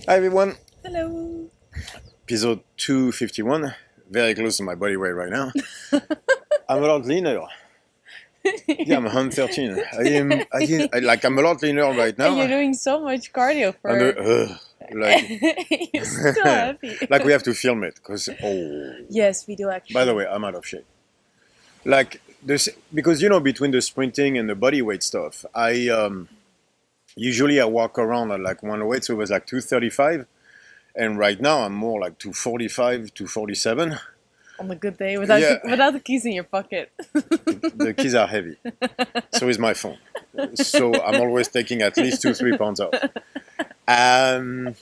Hi everyone, Hello. episode 251, very close to my body weight right now. I'm a lot leaner. Yeah, I'm 113. I'm a lot leaner right And you're now. doing so much cardio And for. like, You're still happy. like we have to film it because Yes, we do by the actually. way, I'm out of shape. Like this because between the sprinting and the body weight stuff, I usually I walk around at like one weight, so it was like 235, and right now I'm more like 245, 247. On a good day, Yeah, without the keys in your pocket. the keys are heavy. So is my phone. So I'm always taking at least 2, 3 pounds off. Um,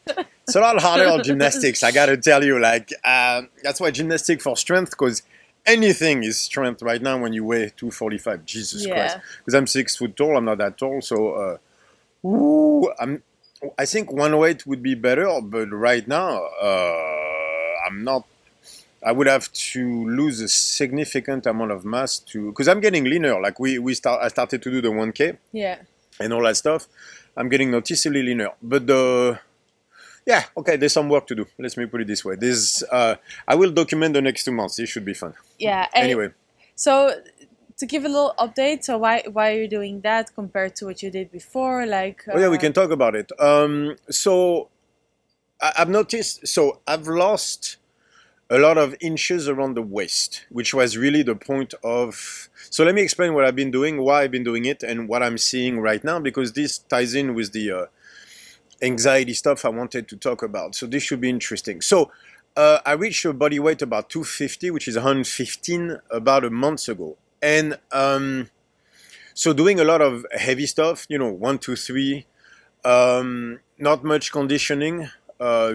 it's a lot harder on gymnastics, I gotta tell you. That's why gymnastics for strength, because anything is strength right now when you weigh 245. Jesus Christ. Yeah. Because I'm 6 foot tall, I'm not that tall. So, I think one weight would be better, but right now, I'm not. I would have to lose a significant amount of mass because I'm getting leaner. Like I started to do the 1K Yeah. and all that stuff. I'm getting noticeably leaner. But yeah, okay, there's some work to do. Let me put it this way. I will document the next 2 months. It should be fun. Yeah. Anyway, So to give a little update, so why you're doing that compared to what you did before, like oh yeah, we can talk about it. So I've noticed. So I've lost a lot of inches around the waist, which was really the point of. So let me explain what I've been doing, why I've been doing it, and what I'm seeing right now, because this ties in with the anxiety stuff I wanted to talk about. So this should be interesting. So I reached a body weight about 250, which is 115, about a month ago. And so doing a lot of heavy stuff, 1, 2, 3, not much conditioning,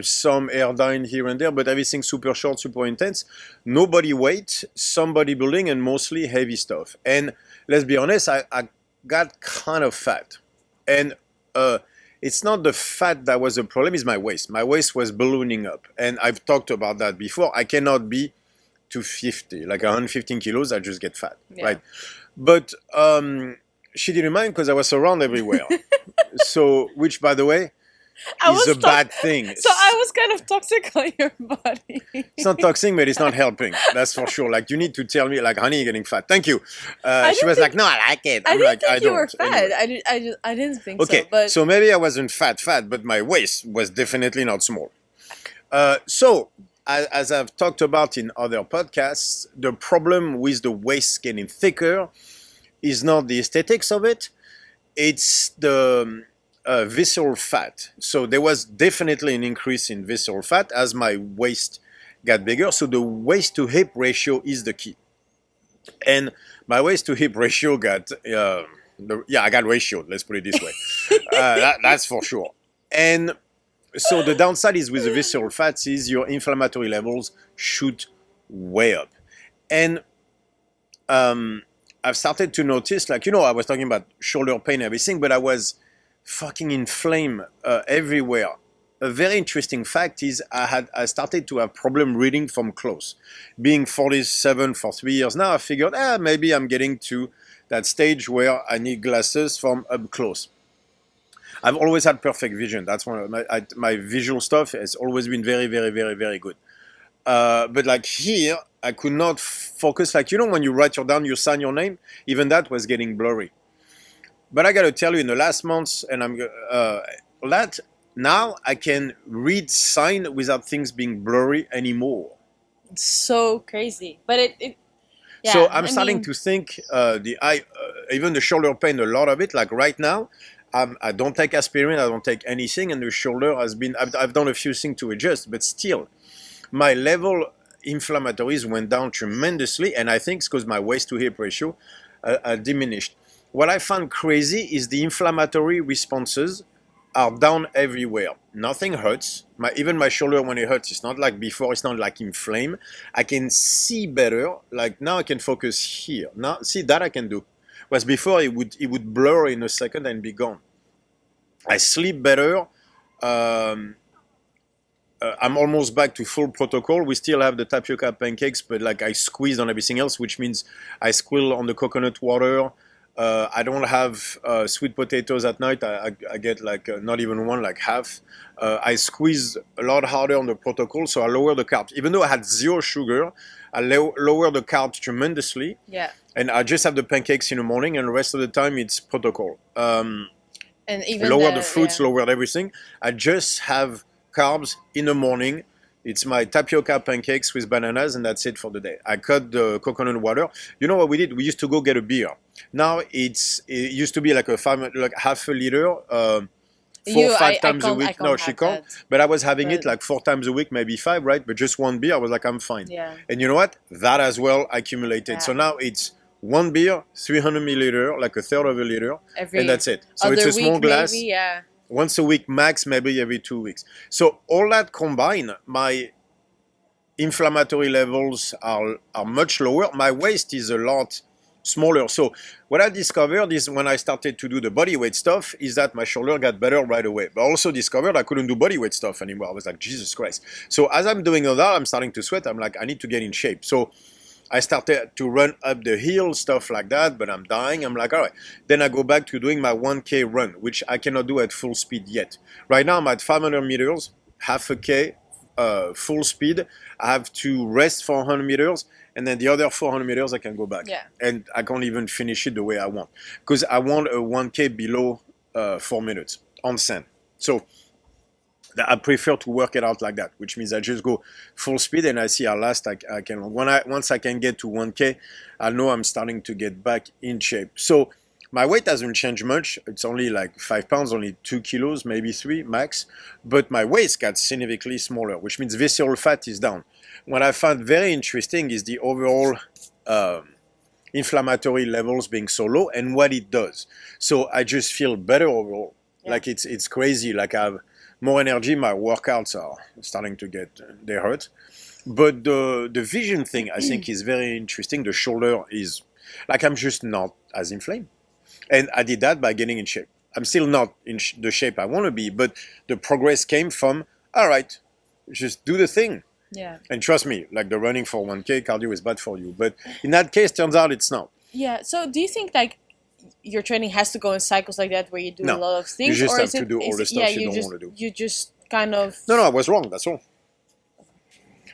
some airdyne here and there, but everything super short, super intense. No body weight, some bodybuilding, and mostly heavy stuff. And let's be honest, I got kind of fat. And it's not the fat that was the problem, it's my waist. My waist was ballooning up. And I've talked about that before. I cannot be 250, like 115 kilos, I just get fat, yeah. right? But she didn't mind because I was around everywhere. So, which by the way, I is was a stuck. bad thing. So I was kind of toxic on your body. It's not toxic, but it's not helping. That's for sure. Like you need to tell me, like, honey, you're getting fat. Thank you. I She didn't was like, think no, I like it. I I'm didn't like, think I you were don't. fat. Anyway, I didn't think so. okay. But So maybe I wasn't fat, but my waist was definitely not small. So as I've talked about in other podcasts, the problem with the waist getting thicker is not the aesthetics of it. It's the visceral fat. So there was definitely an increase in visceral fat as my waist got bigger. So the waist to hip ratio is the key. And my waist to hip ratio got, I got ratioed, let's put it this way. That's for sure. And so the downside is with the visceral fats is your inflammatory levels shoot way up. And I've started to notice, like, I was talking about shoulder pain and everything, but I was fucking inflamed everywhere. A very interesting fact is I started to have problem reading from close. Being 47 for 3 years now, I figured, maybe I'm getting to that stage where I need glasses from up close. I've always had perfect vision. That's one of my visual stuff has always been very, very, very, very good. But like here, I could not focus. Like, when you write down, you sign your name, even that was getting blurry. But I got to tell you, in the last months, and that now I can read sign without things being blurry anymore. it's so crazy. But it So yeah, I'm I starting mean, to think even the shoulder pain, a lot of it. Like right now, I don't take aspirin, I don't take anything, and the shoulder has been. I've done a few things to adjust, but still, my level inflammatories went down tremendously, and I think it's because my waist to hip ratio diminished. What I found crazy is the inflammatory responses are down everywhere. Nothing hurts. Even my shoulder when it hurts, it's not like before. It's not like inflamed. I can see better. Like now, I can focus here. Now, see that I can do. Whereas before, it would blur in a second and be gone. I sleep better. Um, I'm almost back to full protocol. We still have the tapioca pancakes, but like I squeeze on everything else, which means I squill on the coconut water. I don't have sweet potatoes at night. I get like not even one, like half. I squeeze a lot harder on the protocol, so I lower the carbs. Even though I had zero sugar, I lower the carbs tremendously. Yeah. And I just have the pancakes in the morning, and the rest of the time it's protocol. And even Lower the fruits, lower everything. I just have carbs in the morning. It's my tapioca pancakes with bananas, and that's it for the day. I cut the coconut water. You know what we did? We used to go get a beer. Now it used to be like like half a liter, 4 or 5 times a week. No, she can't. But I was having it like 4 times a week, maybe 5, right? But just one beer, I was like, I'm fine. Yeah. And you know what? That as well accumulated. Yeah. So now it's one beer, 300 milliliter, like a third of a liter, and that's it. So it's a small glass. Maybe, yeah. Once a week max, maybe every 2 weeks. So all that combined, my inflammatory levels are much lower. My waist is a lot smaller. So what I discovered is when I started to do the body weight stuff is that my shoulder got better right away. But I also discovered I couldn't do body weight stuff anymore. I was like, Jesus Christ. So as I'm doing all that, I'm starting to sweat. I'm like, I need to get in shape. So I started to run up the hill, stuff like that, but I'm dying. I'm like, all right. Then I go back to doing my 1K run, which I cannot do at full speed yet. Right now I'm at 500 meters, half a K, full speed. I have to rest 400 meters, and then the other 400 meters I can go back. Yeah. And I can't even finish it the way I want, because I want a 1K below 4 minutes on sand. So I prefer to work it out like that, which means I just go full speed and I see how last I can. Once I can get to 1K, I know I'm starting to get back in shape. So my weight hasn't changed much. It's only like 5 pounds, only 2 kilos, maybe 3 max. But my waist got significantly smaller, which means visceral fat is down. What I found very interesting is the overall inflammatory levels being so low and what it does. So I just feel better overall. Yeah. Like it's crazy. Like I have more energy. My workouts are starting to get, they hurt. But the vision thing I think is very interesting. The shoulder is like, I'm just not as inflamed. And I did that by getting in shape. I'm still not in the shape I want to be, but the progress came from, all right, just do the thing. Yeah. And trust me, like the running for 1K, cardio is bad for you. But in that case, turns out it's not. Yeah. So do you think like your training has to go in cycles like that where you do a lot of things? You just have to do all the stuff you don't want to do. You just kind of... No, I was wrong. That's all.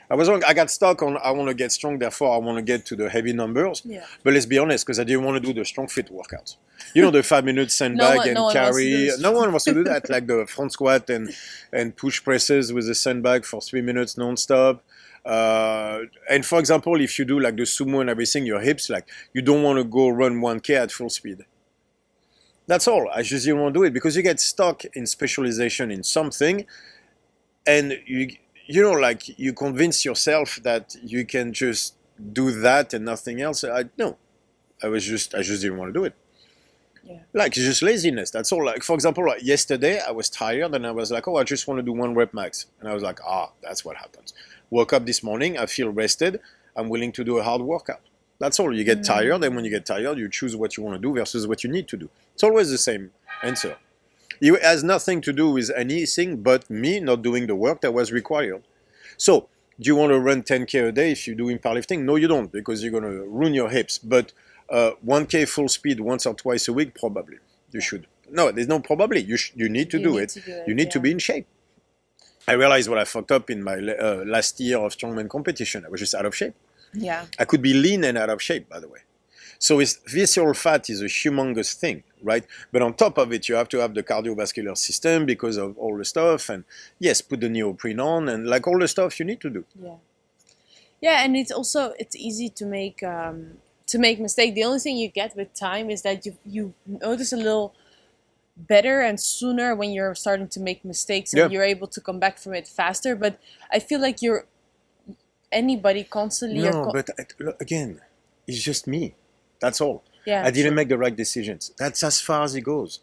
I was wrong. I got stuck on I want to get strong, therefore I want to get to the heavy numbers. Yeah. But let's be honest, because I didn't want to do the Strongfit workouts. You know, the 5-minute sandbag carry. No one wants to do that, like the front squat and push presses with the sandbag for 3 minutes non-stop. And for example, if you do like the sumo and everything, your hips, like you don't want to go run 1K at full speed. That's all. I just didn't want to do it because you get stuck in specialization in something, and you know, like you convince yourself that you can just do that and nothing else. I just didn't want to do it. Yeah. Like it's just laziness. That's all. Like for example, like yesterday I was tired and I was like, oh, I just want to do 1 rep max, and I was like, that's what happens. Woke up this morning, I feel rested. I'm willing to do a hard workout. That's all. You get tired, and when you get tired, you choose what you want to do versus what you need to do. It's always the same answer. It has nothing to do with anything but me not doing the work that was required. So, do you want to run 10K a day if you're doing powerlifting? No, you don't, because you're going to ruin your hips. But 1K full speed once or twice a week, probably. You should. No, there's no probably. You need to do it. You need to be in shape. I realized what I fucked up in my last year of strongman competition. I was just out of shape. Yeah. I could be lean and out of shape, by the way. So visceral fat is a humongous thing, right? But on top of it, you have to have the cardiovascular system because of all the stuff. And yes, put the neoprene on and like all the stuff you need to do. Yeah. Yeah, and it's easy to make mistake. The only thing you get with time is that you notice a little better and sooner when you're starting to make mistakes and you're able to come back from it faster. But I feel like anybody constantly... No, but again, it's just me. That's all. Yeah, I didn't make the right decisions. That's as far as it goes.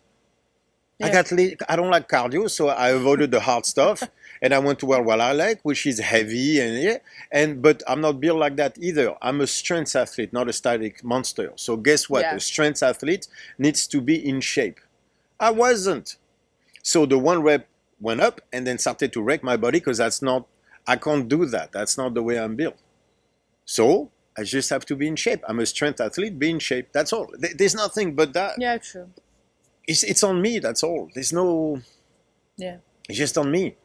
Yeah. I don't like cardio, so I avoided the hard stuff, and I went to what I like, which is heavy, but I'm not built like that either. I'm a strength athlete, not a static monster. So guess what? Yeah. A strength athlete needs to be in shape. I wasn't. So the 1 rep went up and then started to wreck my body because I can't do that. That's not the way I'm built. So I just have to be in shape. I'm a strength athlete, be in shape. That's all. There's nothing but that. Yeah, true. It's on me, that's all. There's no, Yeah. it's just on me.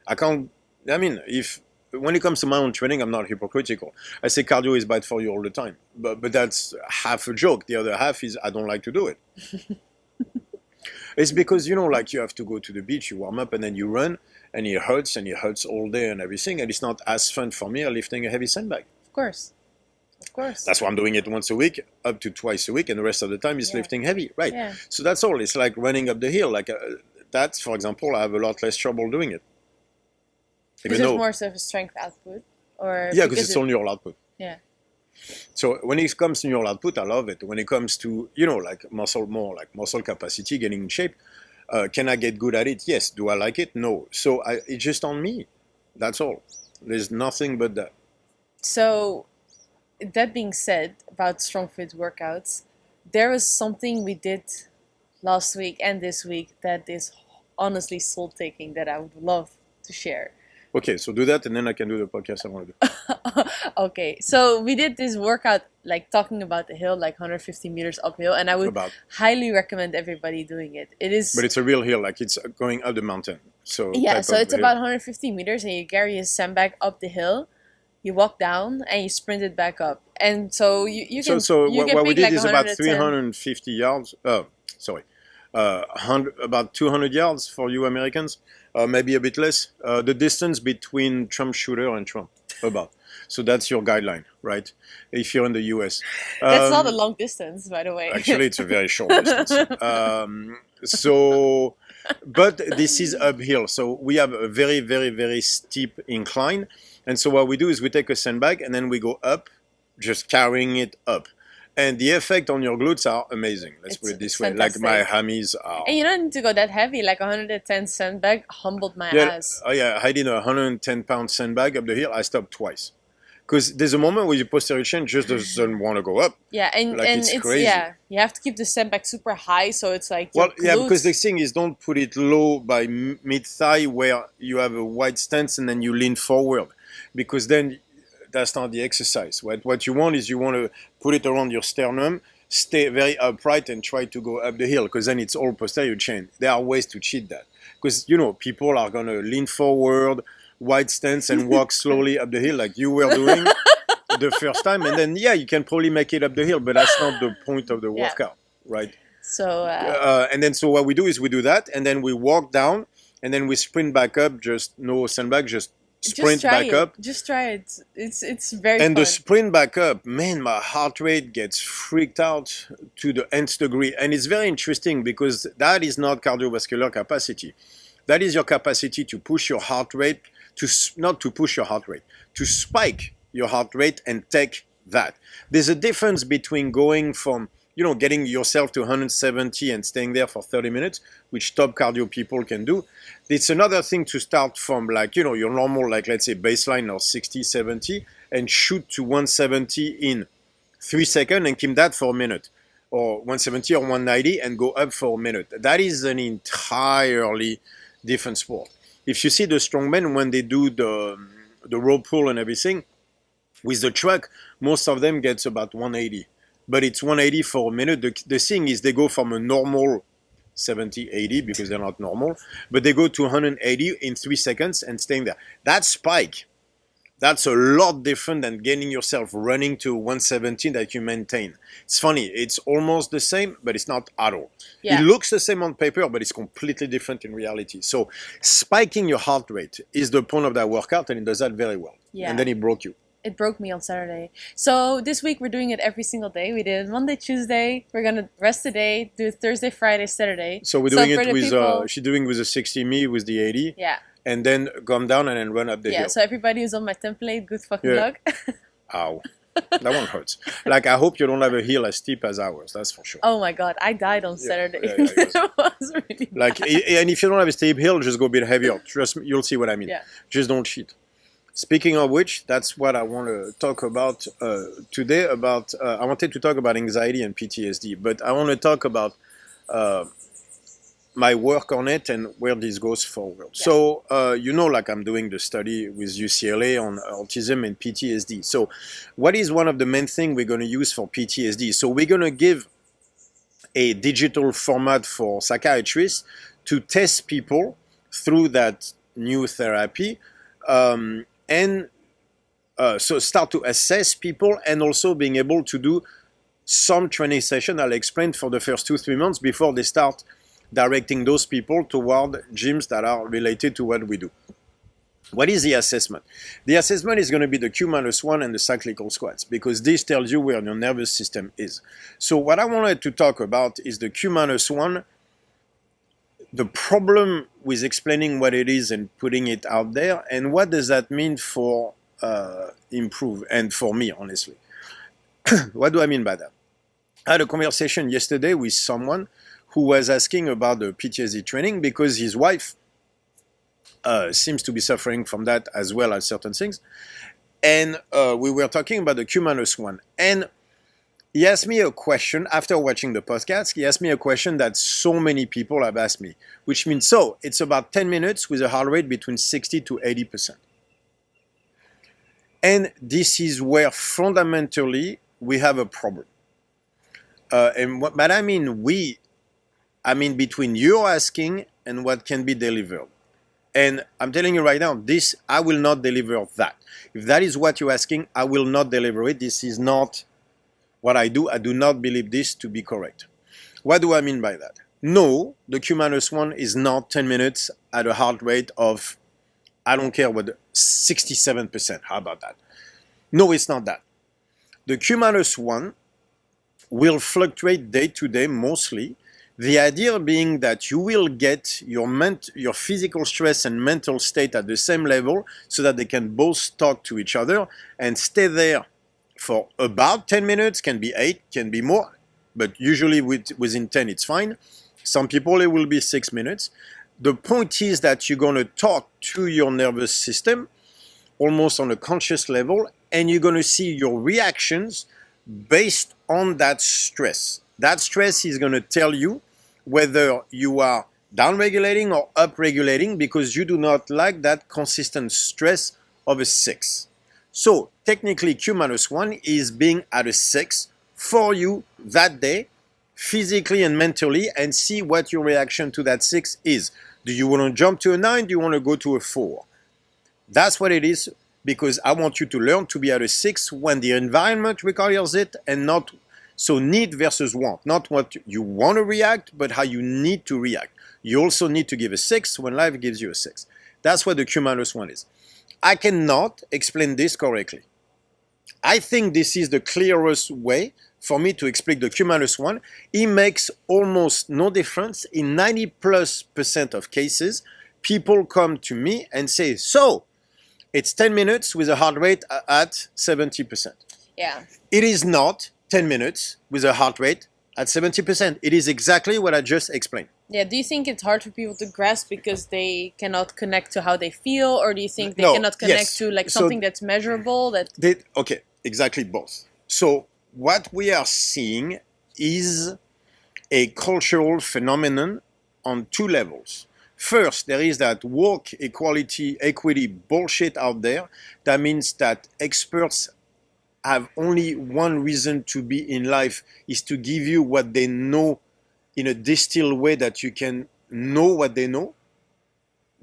I can't, I mean, if, when it comes to my own training, I'm not hypocritical. I say cardio is bad for you all the time. But that's half a joke. The other half is I don't like to do it. It's because, you know, like you have to go to the beach, you warm up, and then you run, and it hurts all day and everything. And it's not as fun for me as lifting a heavy sandbag. Of course. Of course. That's why I'm doing it once a week, up to twice a week, and the rest of the time is lifting heavy, right? Yeah. So that's all. It's like running up the hill. Like that, for example, I have a lot less trouble doing it. Because there's more sort of strength output, or yeah, because it's only your output. Yeah. So when it comes to your output, I love it. When it comes to, you know, like more like muscle capacity, getting in shape, can I get good at it? Yes. Do I like it? No. So it's just on me. That's all. There's nothing but that. So, that being said, about Strongfit workouts, there was something we did last week and this week that is honestly soul-taking that I would love to share. Okay, so do that, and then I can do the podcast I want to do. Okay, so we did this workout, like talking about the hill, like 150 meters uphill, and I would highly recommend everybody doing it. It is, but it's a real hill, like it's going up the mountain. So yeah, so it's about 150 meters, and you carry a sandbag up the hill, you walk down, and you sprint it back up, and so you can. So you what we did like is about 350 yards. About 200 yards for you Americans, maybe a bit less. The distance between Trump shooter and Trump, about. So that's your guideline, right? If you're in the US. That's not a long distance, by the way. Actually, it's a very short distance. But this is uphill. So we have a very, very, very steep incline. And so what we do is we take a sandbag and then we go up, just carrying it up. And the effect on your glutes are amazing. Let's put it this way. Fantastic. Like my hammies are. And you don't need to go that heavy. Like 110 sandbag humbled my ass. Oh yeah, I did a 110-pound sandbag up the hill. I stopped twice. Because there's a moment where your posterior chain just doesn't want to go up. Yeah, and it's crazy. Yeah, you have to keep the sandbag super high, so it's like because the thing is, don't put it low by mid-thigh where you have a wide stance and then you lean forward. Because then that's not the exercise. What you want is you want to put it around your sternum, stay very upright, and try to go up the hill, because then it's all posterior chain. There are ways to cheat that. Because, you know, people are going to lean forward, wide stance, and walk slowly up the hill like you were doing the first time. And then, yeah, you can probably make it up the hill, but that's not the point of the workout, right? So, and then so what we do is we do that, and then we walk down, and then we sprint back up, just no sandbag, just sprint back up. Just try it. It's very and fun. The sprint back up, man, my heart rate gets freaked out to the nth degree. And it's very interesting because that is not cardiovascular capacity. That is your capacity to push your heart rate, not to push your heart rate, to spike your heart rate and take that. There's a difference between going from, you know, getting yourself to 170 and staying there for 30 minutes, which top cardio people can do. It's another thing to start from, like, you know, your normal, like, let's say baseline or 60, 70, and shoot to 170 in 3 seconds and keep that for a minute, or 170 or 190 and go up for a minute. That is an entirely different sport. If you see the strongmen, when they do the rope pull and everything, with the truck, most of them gets about 180. But it's 180 for a minute. The thing is, they go from a normal 70, 80, because they're not normal, but they go to 180 in 3 seconds and staying there. That spike, that's a lot different than getting yourself running to 117 that you maintain. It's funny, it's almost the same, but it's not at all. Yeah. It looks the same on paper, but it's completely different in reality. So spiking your heart rate is the point of that workout, and it does that very well. Yeah. And then it broke you. It broke me on Saturday. So this week we're doing it every single day. We did Monday, Tuesday. We're gonna rest the day, do Thursday, Friday, Saturday. So we're doing it with she's doing with the 60, me with the 80. Yeah. And then come down and then run up the hill. Yeah. So everybody who's on my template, good fucking luck. Ow. That one hurts. Like, I hope you don't have a hill as steep as ours. That's for sure. Oh my god, I died on Saturday. It was really bad. Like, and if you don't have a steep hill, just go a bit heavier. Trust me, you'll see what I mean. Yeah. Just don't cheat. Speaking of which, that's what I want to talk about today. I wanted to talk about anxiety and PTSD, but I want to talk about my work on it and where this goes forward. Yeah. So, like I'm doing the study with UCLA on autism and PTSD. So, what is one of the main things we're going to use for PTSD? So, we're going to give a digital format for psychiatrists to test people through that new therapy, and so start to assess people, and also being able to do some training session I'll explain for the first 2-3 months before they start directing those people toward gyms that are related to what we do. What is the assessment? The assessment is going to be the Q-1 and the cyclical squats, because this tells you where your nervous system is. So what I wanted to talk about is the Q-1, the problem with explaining what it is and putting it out there, and what does that mean for improve, and for me, honestly. What do I mean by that? I had a conversation yesterday with someone who was asking about the PTSD training, because his wife seems to be suffering from that as well as certain things. And we were talking about the Q-1. And he asked me a question after watching the podcast. He asked me a question that so many people have asked me, which means, so it's about 10 minutes with a heart rate between 60 to 80%. And this is where fundamentally we have a problem. And what I mean between your asking and what can be delivered. And I'm telling you right now, I will not deliver that. If that is what you're asking, I will not deliver it. This is not what I do. I do not believe this to be correct. What do I mean by that? No, the Q-1 is not 10 minutes at a heart rate of, I don't care what, 67%. How about that? No, it's not that. The Q-1 will fluctuate day to day mostly. The idea being that you will get your physical stress and mental state at the same level, so that they can both talk to each other and stay there for about 10 minutes, can be 8, can be more, but usually within 10 it's fine. Some people it will be 6 minutes. The point is that you're going to talk to your nervous system almost on a conscious level, and you're going to see your reactions based on that stress. That stress is going to tell you whether you are down-regulating or up-regulating, because you do not like that consistent stress of a 6. So technically Q-1 is being at a 6 for you that day, physically and mentally, and see what your reaction to that 6 is. Do you want to jump to a 9? Do you want to go to a 4? That's what it is, because I want you to learn to be at a 6 when the environment requires it, and not so need versus want. Not what you want to react, but how you need to react. You also need to give a 6 when life gives you a 6. That's what the Q-1 is. I cannot explain this correctly. I think this is the clearest way for me to explain the Q-1. It makes almost no difference. In 90+% of cases, people come to me and say, so, it's 10 minutes with a heart rate at 70%. Yeah. It is not 10 minutes with a heart rate at 70%. It is exactly what I just explained. Yeah, do you think it's hard for people to grasp because they cannot connect to how they feel, or do you think they No, cannot connect yes. to like So something that's measurable? Okay, exactly both. So what we are seeing is a cultural phenomenon on 2 levels. First, there is that woke equity bullshit out there. That means that experts have only one reason to be in life, is to give you what they know in a distilled way that you can know what they know.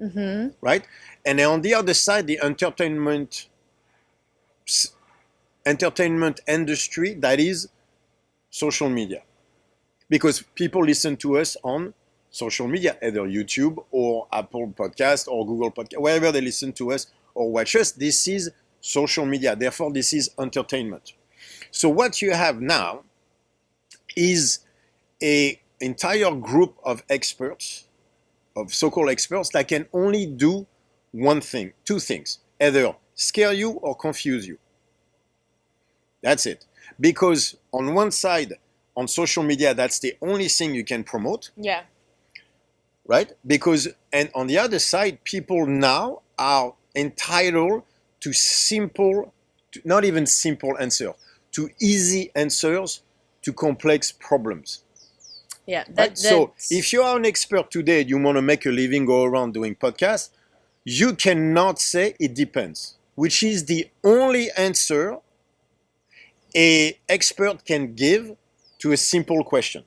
Mm-hmm. Right? And then on the other side, the entertainment industry, that is social media. Because people listen to us on social media, either YouTube or Apple Podcast or Google Podcast, wherever they listen to us or watch us, this is social media. Therefore, this is entertainment. So what you have now is an entire group of experts, of so-called experts, that can only do one thing, 2 things, either scare you or confuse you. That's it. Because on one side, on social media, that's the only thing you can promote. Yeah. Right? And on the other side, people now are entitled to not even simple answers, to easy answers to complex problems. Yeah, right? So that's if you are an expert today, you want to make a living, go around doing podcasts, you cannot say it depends, which is the only answer a expert can give to a simple question.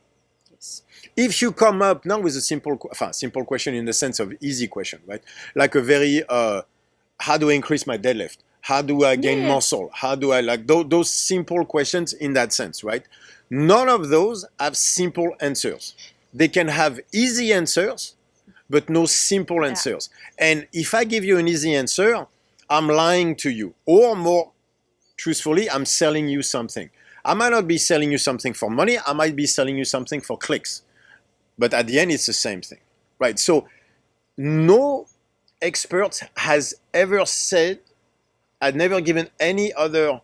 yes. If you come up now with a simple question in the sense of easy question, right? Like a very, how do I increase my deadlift? How do I Yeah, gain yeah. muscle? How do I like those simple questions in that sense, right? None of those have simple answers. They can have easy answers, but no simple Yeah. answers. And if I give you an easy answer, I'm lying to you. Or more truthfully, I'm selling you something. I might not be selling you something for money, I might be selling you something for clicks. But at the end, it's the same thing, right? So no expert has ever said, I've never given any other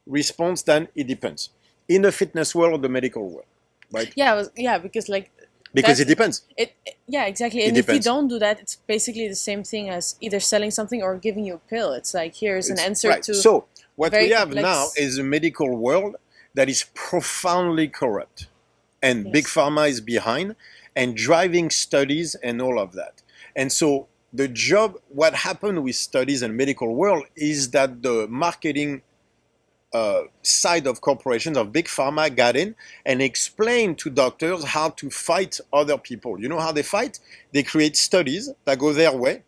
response than it depends. In the fitness world or the medical world, right? Yeah, yeah, because like Because that's it depends. yeah, exactly. It And if you depends. don't do that, it's basically the same thing as either selling something or giving you a pill. It's like here's an It's answer right. to So what very we have now complex. is a medical world that is profoundly corrupt, and big Yes. pharma is behind and driving studies and all of that. And so the job, what happened with studies and medical world is that the marketing side of corporations of big pharma got in and explained to doctors how to fight other people. You know how they fight? They create studies that go their way,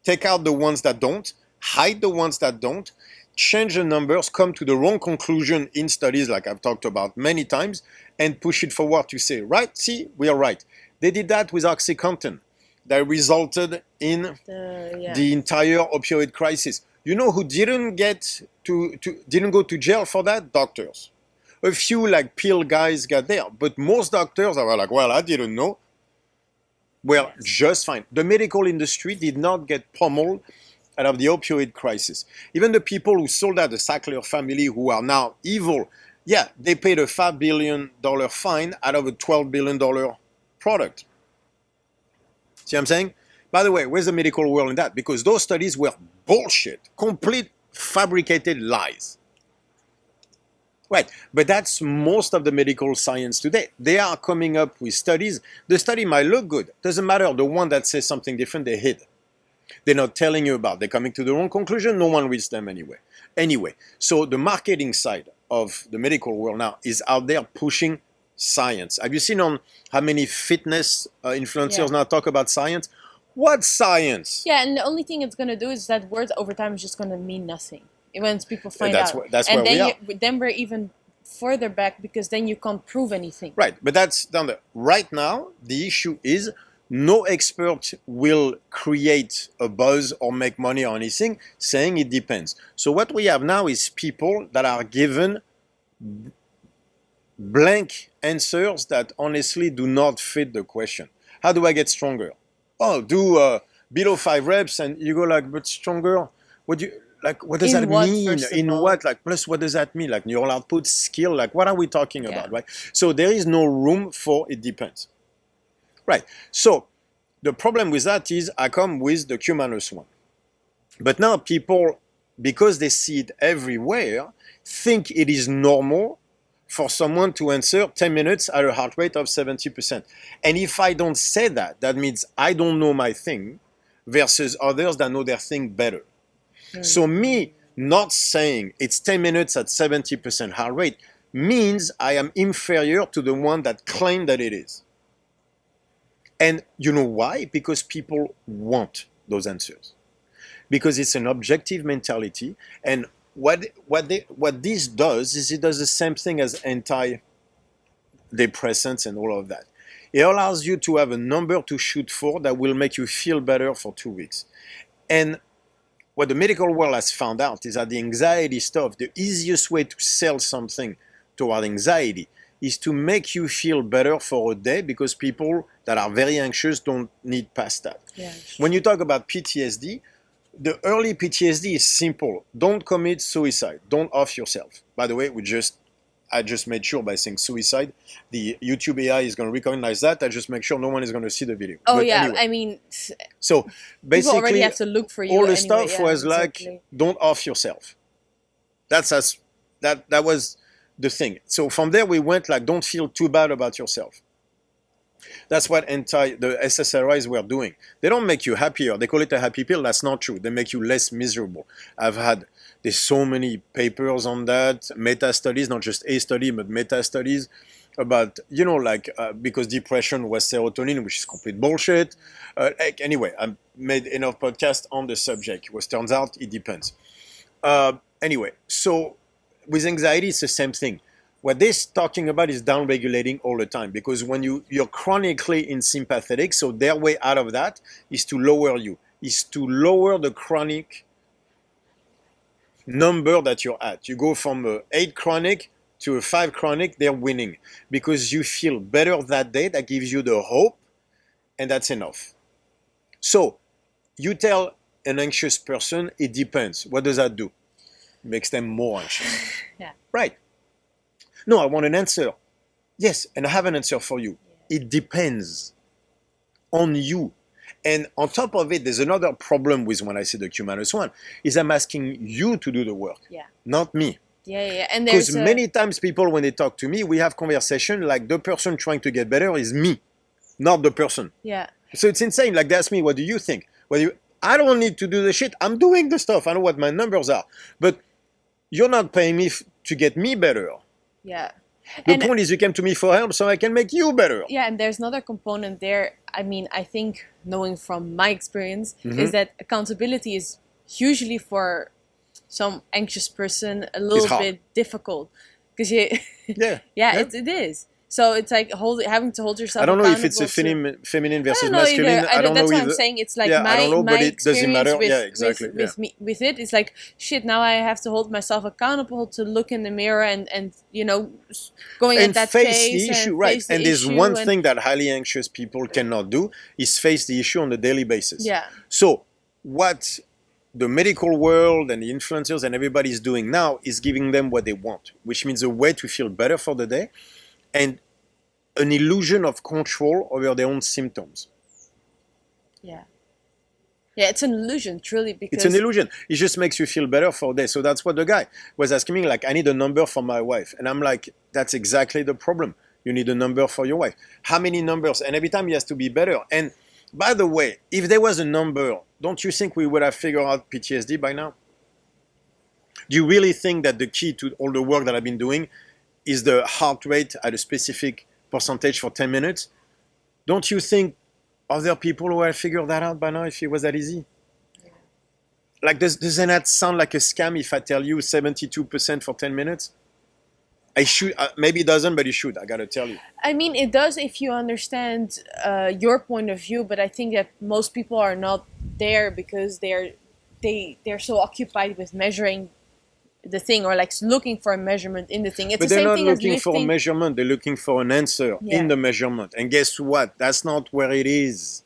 take out the ones that don't, hide the ones that don't, change the numbers, come to the wrong conclusion in studies like I've talked about many times, and push it forward to say, right, see, we are right. They did that with OxyContin. That resulted in Yeah. the entire opioid crisis. You know who didn't didn't go to jail for that? Doctors. A few like pill guys got there, but most doctors are like, well, I didn't know. Well, Yes. just fine. The medical industry did not get pummeled out of the opioid crisis. Even the people who sold out the Sackler family, who are now evil, yeah, they paid a $5 billion fine out of a $12 billion product. See what I'm saying? By the way, where's the medical world in that? Because those studies were bullshit, complete fabricated lies. Right, but that's most of the medical science today. They are coming up with studies. The study might look good. Doesn't matter. The one that says something different, they hid. They're not telling you about. They're coming to the wrong conclusion. No one reads them anyway. Anyway, so the marketing side of the medical world now is out there pushing science. Have you seen on how many fitness Yeah. influencers now talk about science? What science? Yeah, and the only thing it's gonna do is that word over time is just gonna mean nothing once people find That's out. that's And where we then are. then we're even further back because then you can't prove anything. Right, but that's down there. Right now, the issue is no expert will create a buzz or make money or anything saying it depends. So what we have now is people that are given blank answers that honestly do not fit the question. How do I get stronger? Oh, do below 5 reps, and you go like, but stronger? What do you like? What does In that what, mean? first of In all? what? Like, plus, what does that mean? Like neural output, skill? Like, what are we talking Yeah. about, right? So there is no room for it depends, right? So the problem with that is I come with the Q-1. But now people, because they see it everywhere, think it is normal for someone to answer 10 minutes at a heart rate of 70%. And if I don't say that, that means I don't know my thing versus others that know their thing better. So me not saying it's 10 minutes at 70% heart rate means I am inferior to the one that claimed that it is. And you know why? Because people want those answers. Because it's an objective mentality. And what this does is it does the same thing as antidepressants and all of that. It allows you to have a number to shoot for that will make you feel better for 2 weeks. And what the medical world has found out is that the anxiety stuff, the easiest way to sell something toward anxiety is to make you feel better for a day, because people that are very anxious don't need past that. Yeah. When you talk about PTSD, the early PTSD is simple. Don't commit suicide. Don't off yourself. By the way, I just made sure by saying suicide, the YouTube AI is going to recognize that. I just make sure no one is going to see the video. Oh But yeah, anyway, I mean, so people already basically, have to look for you. all the anyway. stuff Yeah, was exactly. like, don't off yourself. That's as that was the thing. So from there we went like, don't feel too bad about yourself. That's what the SSRIs were doing. They don't make you happier. They call it a happy pill. That's not true. They make you less miserable. There's so many papers on that, meta studies, not just a study, but meta studies about, because depression was serotonin, which is complete bullshit. Anyway, I made enough podcasts on the subject. It turns out it depends. Anyway, so with anxiety, it's the same thing. What this talking about is down-regulating all the time, because when you're chronically in sympathetic, so their way out of that is to lower the chronic number that you're at. You go from a 8 chronic to a 5 chronic, they're winning, because you feel better that day. That gives you the hope, and that's enough. So you tell an anxious person, it depends. What does that do? It makes them more anxious. Yeah. Right. No, I want an answer. Yes, and I have an answer for you. It depends on you. And on top of it, there's another problem with when I say the Q-1, is I'm asking you to do the work, not me. Yeah. And because many times people, when they talk to me, we have conversation like the person trying to get better is me, not the person. Yeah. So it's insane. Like they ask me, what do you think? I don't need to do the shit. I'm doing the stuff. I know what my numbers are. But you're not paying me to get me better. Yeah. The point is you came to me for help so I can make you better. Yeah, and there's another component there. I mean, I think knowing from my experience is that accountability is usually for some anxious person a little bit difficult. Because it is. So it's like having to hold yourself accountable. I don't know if it's a feminine versus masculine. I don't know. That's what I'm saying. It's like my experience with it. It's like, shit, now I have to hold myself accountable to look in the mirror and going at that face pace the issue, right? And there's one thing that highly anxious people cannot do is face the issue on a daily basis. Yeah. So what the medical world and the influencers and everybody is doing now is giving them what they want, which means a way to feel better for the day and an illusion of control over their own symptoms. Yeah, it's an illusion, truly, because... It's an illusion. It just makes you feel better for a day. So that's what the guy was asking me, like, I need a number for my wife. And I'm like, that's exactly the problem. You need a number for your wife. How many numbers? And every time he has to be better. And by the way, if there was a number, don't you think we would have figured out PTSD by now? Do you really think that the key to all the work that I've been doing is the heart rate at a specific percentage for 10 minutes? Don't you think other people who have figured that out by now if it was that easy? Yeah. Like, doesn't that sound like a scam if I tell you 72% for 10 minutes? I should, maybe it doesn't, but it should. I gotta tell you. I mean, it does if you understand your point of view, but I think that most people are not there because they're so occupied with measuring the thing, or like looking for a measurement in the thing. It's but the they're same not thing looking as for a measurement. They're looking for an answer in the measurement. And guess what? That's not where it is.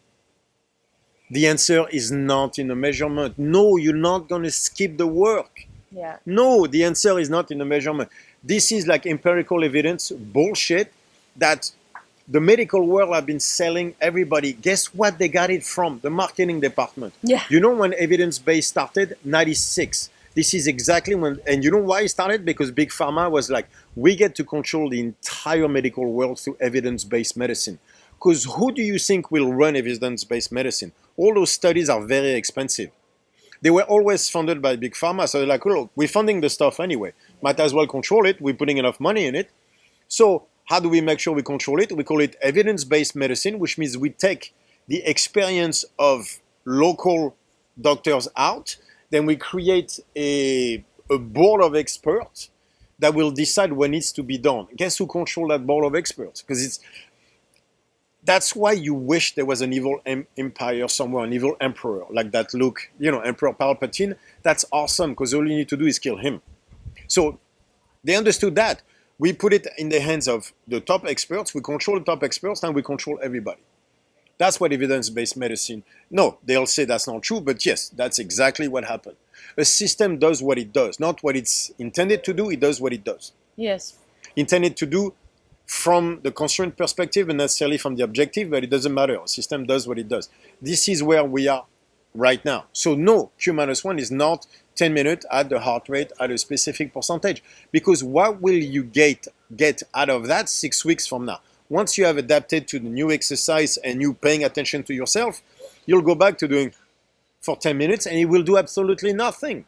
The answer is not in the measurement. No, you're not going to skip the work. Yeah. No, the answer is not in the measurement. This is like empirical evidence bullshit that the medical world have been selling everybody. Guess what they got it from? The marketing department. Yeah. You know when evidence-based started? 96. This is exactly when, and you know why it started? Because Big Pharma was like, we get to control the entire medical world through evidence-based medicine. Because who do you think will run evidence-based medicine? All those studies are very expensive. They were always funded by Big Pharma, so they're like, look, we're funding the stuff anyway. Might as well control it. We're putting enough money in it. So how do we make sure we control it? We call it evidence-based medicine, which means we take the experience of local doctors out. Then we create a board of experts that will decide what needs to be done. Guess who controls that board of experts? Because that's why you wish there was an evil empire somewhere, an evil emperor, like that Luke, Emperor Palpatine. That's awesome, because all you need to do is kill him. So they understood that. We put it in the hands of the top experts. We control the top experts, and we control everybody. That's what evidence-based medicine... No, they'll say that's not true, but yes, that's exactly what happened. A system does what it does, not what it's intended to do, it does what it does. Yes. Intended to do from the constraint perspective and necessarily from the objective, but it doesn't matter. A system does what it does. This is where we are right now. So no, Q-1 is not 10 minutes at the heart rate at a specific percentage. Because what will you get out of that 6 weeks from now? once you have adapted to the new exercise and you paying attention to yourself, you'll go back to doing for 10 minutes and it will do absolutely nothing.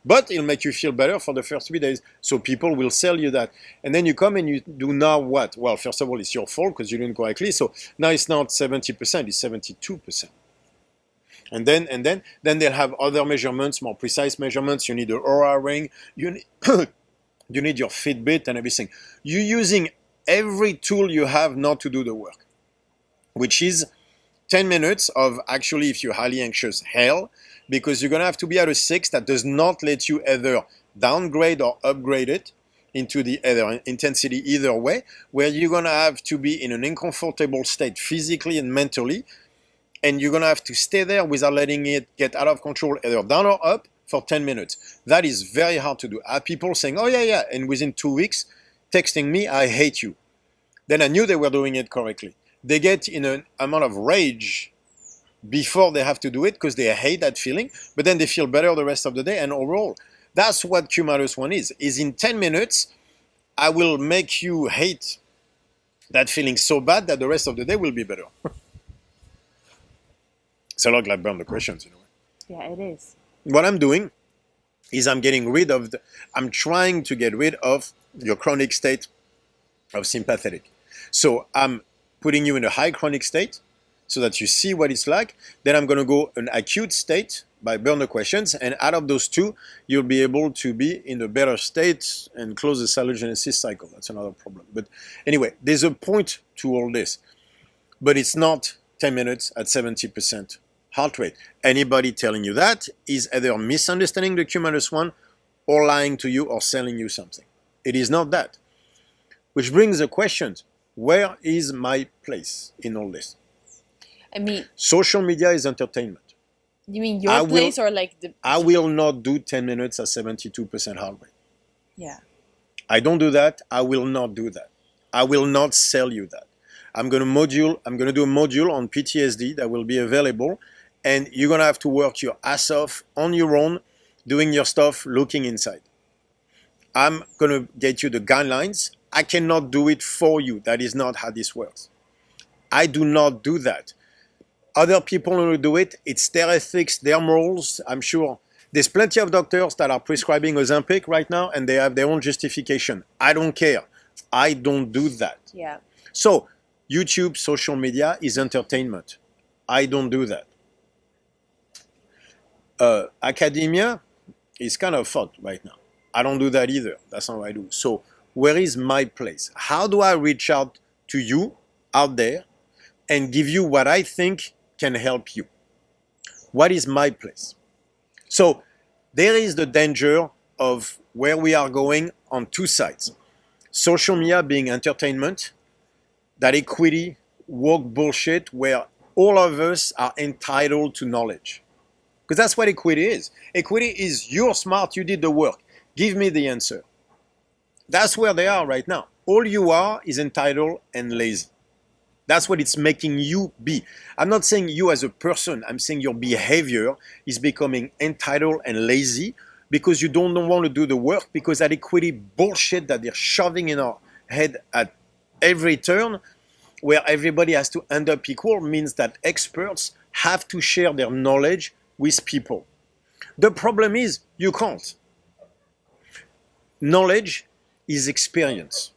But it'll make you feel better for the first 3 days. So people will sell you that. And then you come and you do now what? Well, first of all, it's your fault because you didn't correctly. So now it's not 70%, it's 72%. And then they'll have other measurements, more precise measurements. You need the Aura ring. You need, you need your Fitbit and everything. You're using every tool you have not to do the work, which is 10 minutes of actually, if you're highly anxious, hell, because you're going to have to be at a 6 that does not let you either downgrade or upgrade it into the either intensity either way, where you're going to have to be in an uncomfortable state physically and mentally, and you're going to have to stay there without letting it get out of control, either down or up, for 10 minutes. That is very hard to do. I have people saying, oh yeah, and within 2 weeks, texting me, I hate you. Then I knew they were doing it correctly. They get in an amount of rage before they have to do it because they hate that feeling, but then they feel better the rest of the day and overall. That's what Q-1 is in 10 minutes, I will make you hate that feeling so bad that the rest of the day will be better. It's a lot like burn the questions, you know. Yeah, it is. What I'm doing is I'm trying to get rid of your chronic state of sympathetic. So I'm putting you in a high chronic state so that you see what it's like. Then I'm going to go an acute state by burn the questions. And out of those two, you'll be able to be in a better state and close the cytogenesis cycle. That's another problem. But anyway, there's a point to all this. But it's not 10 minutes at 70% heart rate. Anybody telling you that is either misunderstanding the Q-1 or lying to you or selling you something. It is not that. Which brings the question, where is my place in all this? I mean, social media is entertainment. You mean your place or like the... I will not do 10 minutes at 72% heart rate. Yeah. I don't do that. I will not do that. I will not sell you that. I'm going to do a module on PTSD that will be available, and you're going to have to work your ass off on your own, doing your stuff, looking inside. I'm going to get you the guidelines. I cannot do it for you. That is not how this works. I do not do that. Other people who do it, it's their ethics, their morals. I'm sure there's plenty of doctors that are prescribing Ozempic right now, and they have their own justification. I don't care. I don't do that. Yeah. So YouTube, social media is entertainment. I don't do that. Academia is kind of fun right now. I don't do that either. That's not what I do. So where is my place? How do I reach out to you out there and give you what I think can help you? What is my place? So there is the danger of where we are going on two sides. Social media being entertainment, that equity, woke bullshit where all of us are entitled to knowledge. Because that's what equity is. Equity is you're smart, you did the work. Give me the answer. That's where they are right now. All you are is entitled and lazy. That's what it's making you be. I'm not saying you as a person. I'm saying your behavior is becoming entitled and lazy because you don't want to do the work, because that equity bullshit that they're shoving in our head at every turn, where everybody has to end up equal, means that experts have to share their knowledge with people. The problem is you can't. Knowledge is experience.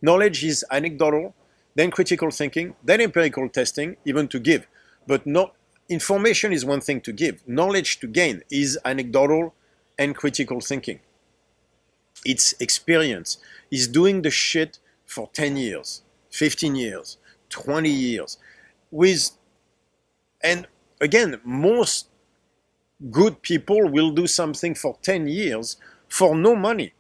Knowledge is anecdotal, then critical thinking, then empirical testing, even to give. But no, information is one thing to give. Knowledge to gain is anecdotal and critical thinking. It's experience. It's doing the shit for 10 years, 15 years, 20 years. And again, most good people will do something for 10 years for no money.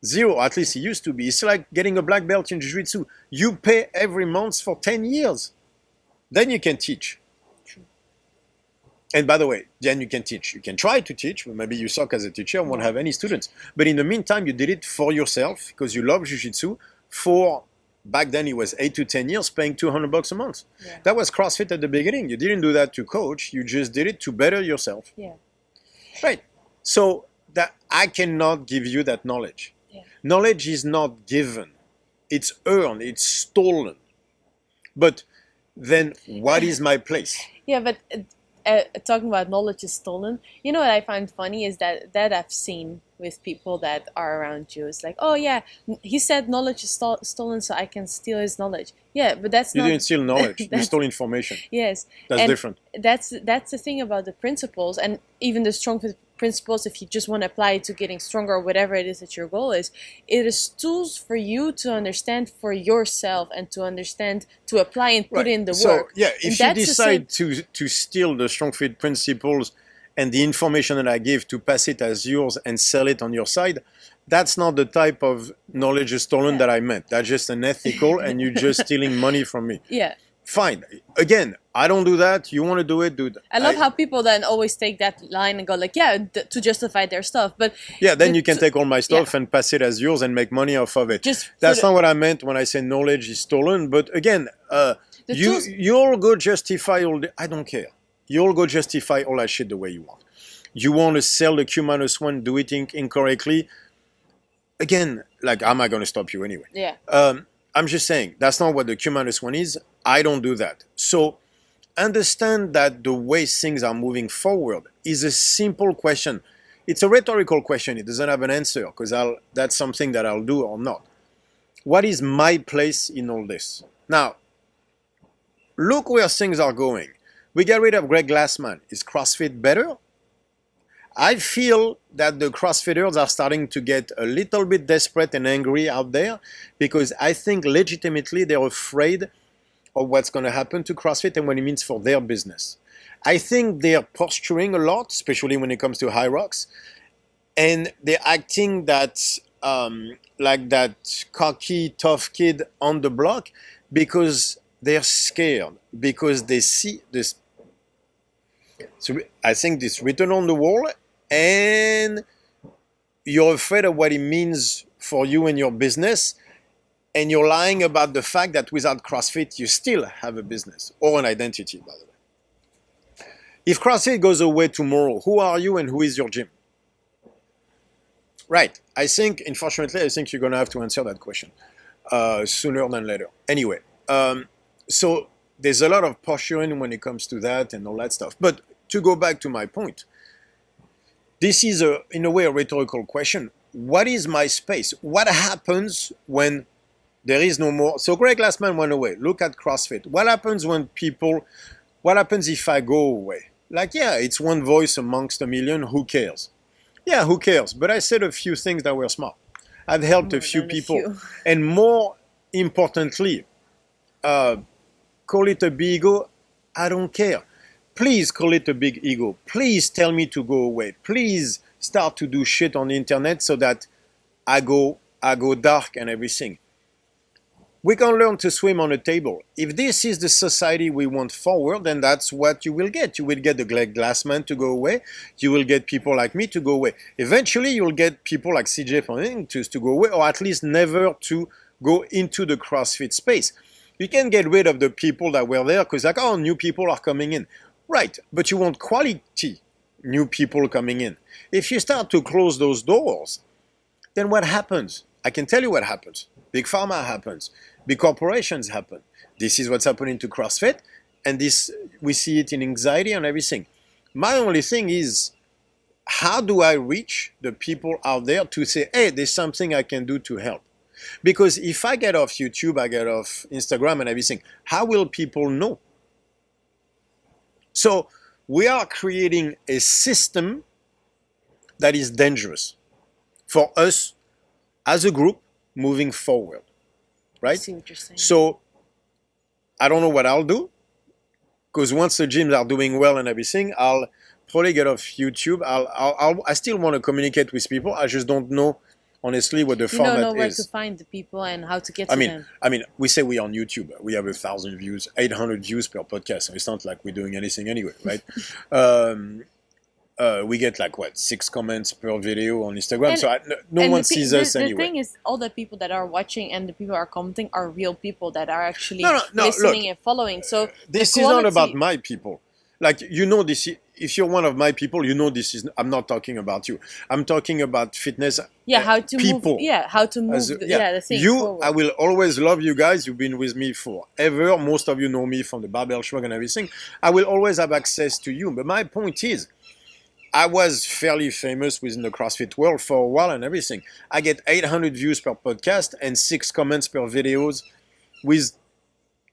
Zero, at least it used to be. It's like getting a black belt in jiu-jitsu. You pay every month for 10 years. Then you can teach. True. And by the way, then you can teach. You can try to teach, but maybe you suck as a teacher and won't have any students. But in the meantime, you did it for yourself because you love jiu-jitsu for, back then it was 8 to 10 years, paying $200 a month. Yeah. That was CrossFit at the beginning. You didn't do that to coach. You just did it to better yourself. Yeah. Right. So that I cannot give you that knowledge. Yeah. Knowledge is not given. It's earned. It's stolen. But then what is my place? Yeah, but talking about knowledge is stolen. You know what I find funny is that I've seen with people that are around you. It's like, oh yeah, he said knowledge is stolen, so I can steal his knowledge. Yeah, but that's You not. didn't steal knowledge. You stole information. Yes, That's and different. that's the thing about the principles, and even the strong principles. If you just want to apply it to getting stronger or whatever it is that your goal is, it is tools for you to understand for yourself and to understand, to apply and put in the work. So yeah, And if you that's the same. decide to steal the Strongfit principles and the information that I give to pass it as yours and sell it on your side, that's not the type of knowledge stolen that I meant. That's just unethical, and you're just stealing money from me. Yeah. Fine. Again, I don't do that. You want to do it, do that. I love how people then always take that line and go like, yeah, to justify their stuff. But yeah, then you can take all my stuff and pass it as yours and make money off of it. That's not what I meant when I say knowledge is stolen. But again, you'll go justify all the, I don't care. You'll go justify all that shit the way you want. You want to sell the Q-1, do it incorrectly. Again, like, am I going to stop you anyway? Yeah. I'm just saying, that's not what the Q-1 is. I don't do that. So understand that the way things are moving forward is a simple question. It's a rhetorical question. It doesn't have an answer, because that's something that I'll do or not. What is my place in all this? Now, look where things are going. We get rid of Greg Glassman. Is CrossFit better? I feel that the CrossFitters are starting to get a little bit desperate and angry out there, because I think legitimately they're afraid of what's going to happen to CrossFit and what it means for their business. I think they're posturing a lot, especially when it comes to high rocks, and they're acting that like that cocky, tough kid on the block, because they're scared, because they see this. So I think this written on the wall, and you're afraid of what it means for you and your business, and you're lying about the fact that without CrossFit you still have a business or an identity, by the way. If CrossFit goes away tomorrow, who are you and who is your gym? Right. Unfortunately, I think you're going to have to answer that question sooner than later. Anyway, so there's a lot of posturing when it comes to that and all that stuff. But to go back to my point, this is, in a way, a rhetorical question. What is my space? What happens when there is no more? So Greg Glassman went away. Look at CrossFit. What happens what happens if I go away? Like, yeah, it's one voice amongst a million. Who cares? Yeah, who cares? But I said a few things that were smart. I've helped a few people. And more importantly, call it a big ego. I don't care. Please call it a big ego. Please tell me to go away. Please start to do shit on the internet so that I go dark and everything. We can learn to swim on a table. If this is the society we want forward, then that's what you will get. You will get the Greg Glassman to go away. You will get people like me to go away. Eventually, you'll get people like CJ to go away, or at least never to go into the CrossFit space. You can get rid of the people that were there because, like, oh, new people are coming in. Right, but you want quality new people coming in. If you start to close those doors, then what happens? I can tell you what happens. Big pharma happens. Big corporations happen. This is what's happening to CrossFit, and this we see it in anxiety and everything. My only thing is, how do I reach the people out there to say, hey, there's something I can do to help? Because if I get off YouTube, I get off Instagram and everything, how will people know? So we are creating a system that is dangerous for us as a group moving forward, right? I see what you're saying. So I don't know what I'll do, because once the gyms are doing well and everything, I'll probably get off YouTube. I still want to communicate with people. I just don't know, honestly, what the format is. You don't know where to find the people and how to get to them. I mean, we say we're on YouTube. We have 1,000 views, 800 views per podcast. So it's not like we're doing anything anyway, right? We get like, 6 comments per video on Instagram. So no one sees us anyway. The thing is, all the people that are watching and the people that are commenting are real people that are actually no, listening look, and following. So this is not about my people. Like, this if you're one of my people, you know this is. I'm not talking about you. I'm talking about fitness. Yeah, how to people. move. Yeah, how to move. The thing you. forward. I will always love you guys. You've been with me forever. Most of you know me from the barbell shrugs and everything. I will always have access to you. But my point is, I was fairly famous within the CrossFit world for a while and everything. I get 800 views per podcast and 6 comments per videos, with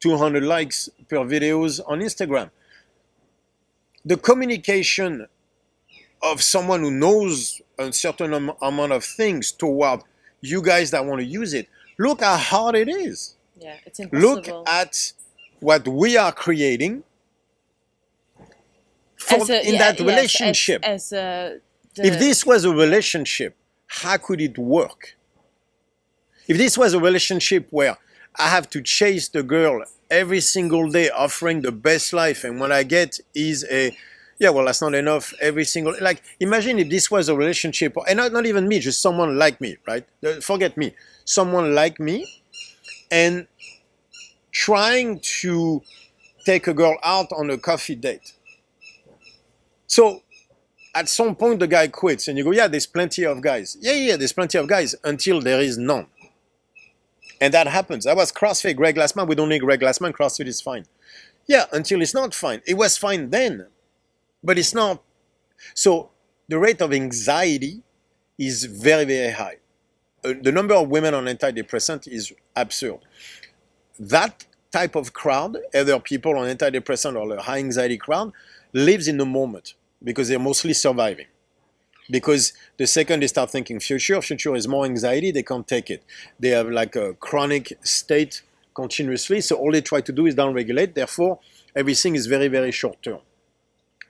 200 likes per videos on Instagram. The communication of someone who knows a certain amount of things toward you guys that want to use it, look how hard it is. Yeah, it's impossible. Look at what we are creating in that relationship. If this was a relationship, how could it work? If this was a relationship where I have to chase the girl every single day offering the best life, and what I get is that's not enough every single, like, imagine if this was a relationship, and not even me, just someone like me, right? Forget me. Someone like me, and trying to take a girl out on a coffee date. So at some point the guy quits, and you go, yeah, there's plenty of guys. Yeah, there's plenty of guys until there is none. And that happens. That was CrossFit, Greg Glassman. We don't need Greg Glassman. CrossFit is fine. Yeah, until it's not fine. It was fine then, but it's not. So the rate of anxiety is very, very high. The number of women on antidepressant is absurd. That type of crowd, either people on antidepressant or a high anxiety crowd, lives in the moment because they're mostly surviving. Because the second they start thinking future is more anxiety, they can't take it. They have like a chronic state continuously, so all they try to do is downregulate, therefore everything is very, very short term.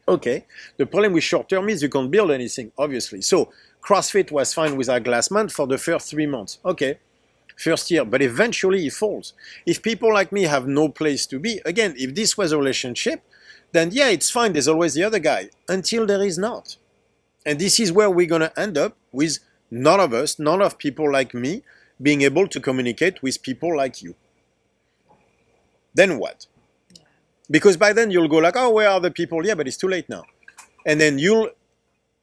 Okay, the problem with short term is you can't build anything, obviously. So CrossFit was fine with our Glassman for the first 3 months. Okay, first year, but eventually it falls. If people like me have no place to be, again, if this was a relationship, then yeah, it's fine, there's always the other guy, until there is not. And this is where we're going to end up with none of people like me being able to communicate with people like you. Then what? Because by then you'll go like, oh, where are the people? Yeah, but it's too late now. And then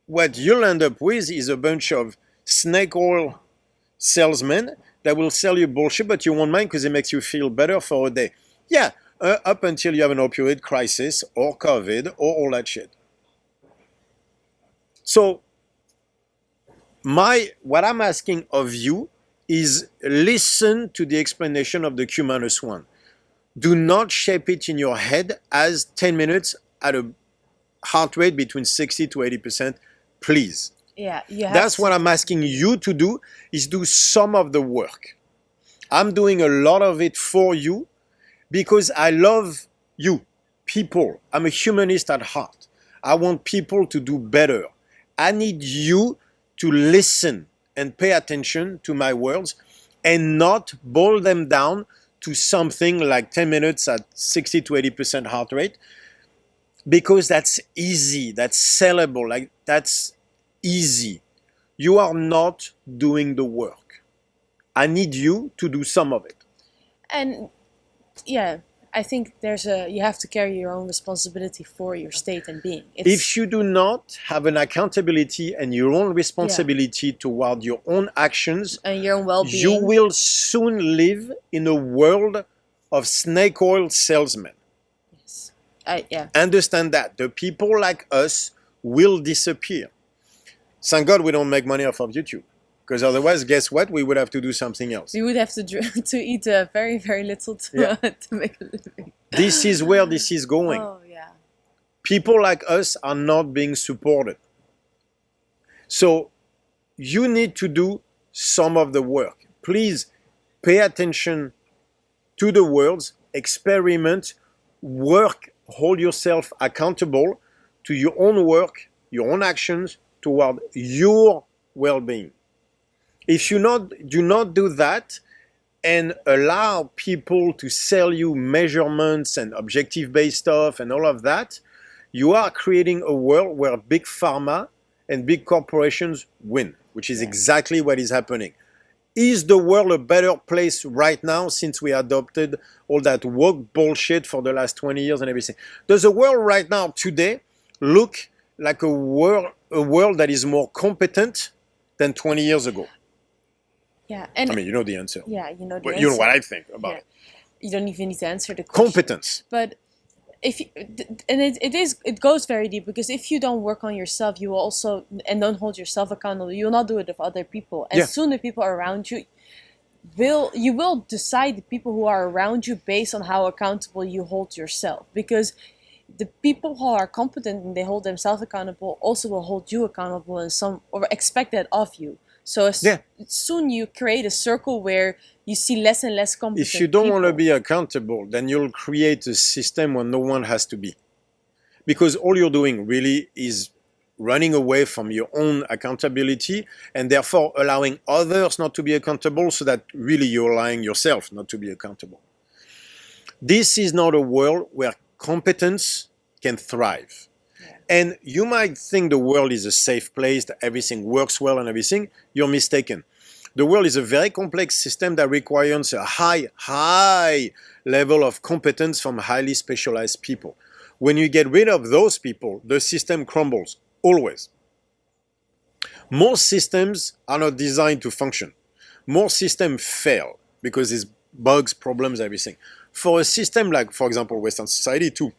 what you'll end up with is a bunch of snake oil salesmen that will sell you bullshit, but you won't mind because it makes you feel better for a day. Yeah, up until you have an opioid crisis or COVID or all that shit. So what I'm asking of you is listen to the explanation of the Q-1. Do not shape it in your head as 10 minutes at a heart rate between 60 to 80%, please. Yeah, that's what I'm asking you to do, is do some of the work. I'm doing a lot of it for you because I love you, people. I'm a humanist at heart. I want people to do better. I need you to listen and pay attention to my words and not boil them down to something like 10 minutes at 60 to 80% heart rate, because that's easy, that's sellable, like that's easy. You are not doing the work. I need you to do some of it. And yeah, I think you have to carry your own responsibility for your state and being. If you do not have an accountability and your own responsibility toward your own actions and your own well-being, you will soon live in a world of snake oil salesmen. Yes. Yeah. Understand that. The people like us will disappear. Thank God we don't make money off of YouTube. Because otherwise, guess what? We would have to do something else. We would have to eat very, very little to make a living. This is where this is going. Oh, yeah. People like us are not being supported. So you need to do some of the work. Please pay attention to the words, experiment, work, hold yourself accountable to your own work, your own actions toward your well-being. If you do not do that and allow people to sell you measurements and objective-based stuff and all of that, you are creating a world where big pharma and big corporations win, which is exactly what is happening. Is the world a better place right now since we adopted all that woke bullshit for the last 20 years and everything? Does the world right now, today, look like a world that is more competent than 20 years ago? Yeah, and I mean, you know the answer. yeah, you know the But answer. you know what I think about Yeah. it. You don't even need to answer the question. Competence. But if you, and it goes very deep, because if you don't work on yourself, you will also, and don't hold yourself accountable, you will not do it with other people, and Yeah. soon the people around you will decide the people who are around you based on how accountable you hold yourself, because the people who are competent and they hold themselves accountable also will hold you accountable and some, or expect that of you. So Yeah. soon you create a circle where you see less and less competent If you don't want to people. be accountable, then you'll create a system where no one has to be. Because all you're doing really is running away from your own accountability and therefore allowing others not to be accountable, so that really you're allowing yourself not to be accountable. This is not a world where competence can thrive. Yeah. And you might think the world is a safe place, that everything works well and everything. You're mistaken. The world is a very complex system that requires a high level of competence from highly specialized people. When you get rid of those people, the system crumbles, always. Most systems are not designed to function. Most systems fail because there's bugs, problems, everything. For a system like, for example, Western society to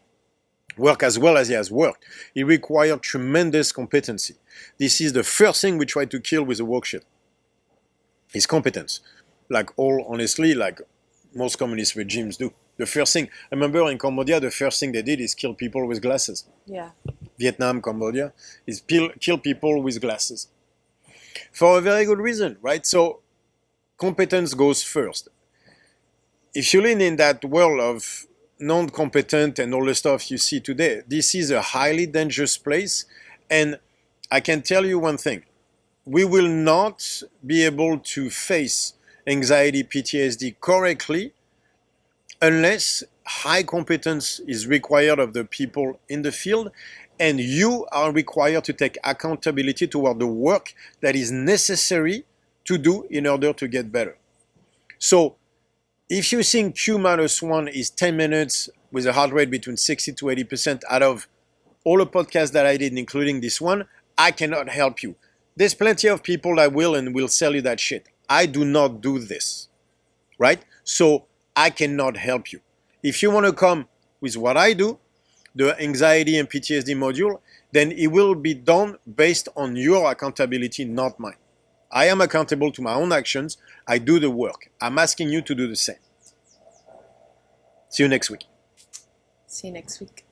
work as well as it has worked, it requires tremendous competency. This is the first thing we try to kill with the worksheet. Is competence. Honestly, like most communist regimes do. The first thing, I remember in Cambodia, the first thing they did is kill people with glasses. Yeah. Vietnam, Cambodia, is kill people with glasses. For a very good reason, right? So competence goes first. If you live in that world of non-competent and all the stuff you see today, this is a highly dangerous place. And I can tell you one thing. We will not be able to face anxiety, PTSD correctly unless high competence is required of the people in the field, and you are required to take accountability toward the work that is necessary to do in order to get better. So if you think Q-1 is 10 minutes with a heart rate between 60 to 80% out of all the podcasts that I did, including this one, I cannot help you. There's plenty of people that will sell you that shit. I do not do this, right? So I cannot help you. If you want to come with what I do, the anxiety and PTSD module, then it will be done based on your accountability, not mine. I am accountable to my own actions. I do the work. I'm asking you to do the same. See you next week. See you next week.